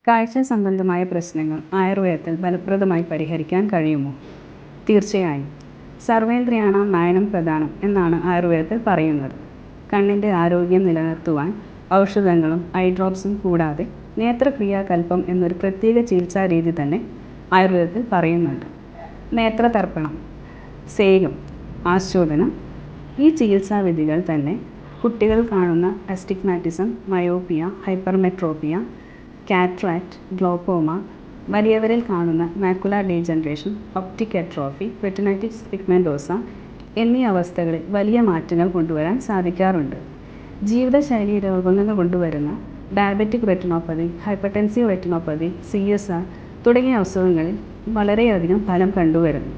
കാഴ്ച സംബന്ധമായ പ്രശ്നങ്ങൾ ആയുർവേദത്തിൽ ഫലപ്രദമായി പരിഹരിക്കാൻ കഴിയുമോ? തീർച്ചയായും. സർവേന്ദ്രിയാണാം നയനം പ്രധാനം എന്നാണ് ആയുർവേദത്തിൽ പറയുന്നത്. കണ്ണിൻ്റെ ആരോഗ്യം നിലനിർത്തുവാൻ ഔഷധങ്ങളും ഐ ഡ്രോപ്സും കൂടാതെ നേത്രക്രിയാകൽപ്പം എന്നൊരു പ്രത്യേക ചികിത്സാരീതി തന്നെ ആയുർവേദത്തിൽ പറയുന്നുണ്ട്. നേത്രതർപ്പണം, സേകം, ആസ്വാദനം ഈ ചികിത്സാവിധികൾ തന്നെ കുട്ടികൾ കാണുന്ന astigmatism, myopia, hypermetropia, cataract, glaucoma, വലിയവരിൽ കാണുന്ന macular degeneration, optic atrophy, retinitis pigmentosa എന്നീ അവസ്ഥകളിൽ വലിയ മാറ്റങ്ങൾ കൊണ്ടുവരാൻ സാധിക്കാറുണ്ട്. ജീവിതശൈലീ രോഗങ്ങൾ കൊണ്ടുവരുന്ന diabetic retinopathy, hypertensive retinopathy, CSR തുടങ്ങിയ അസുഖങ്ങളിൽ വളരെയധികം ഫലം കണ്ടുവരുന്നു.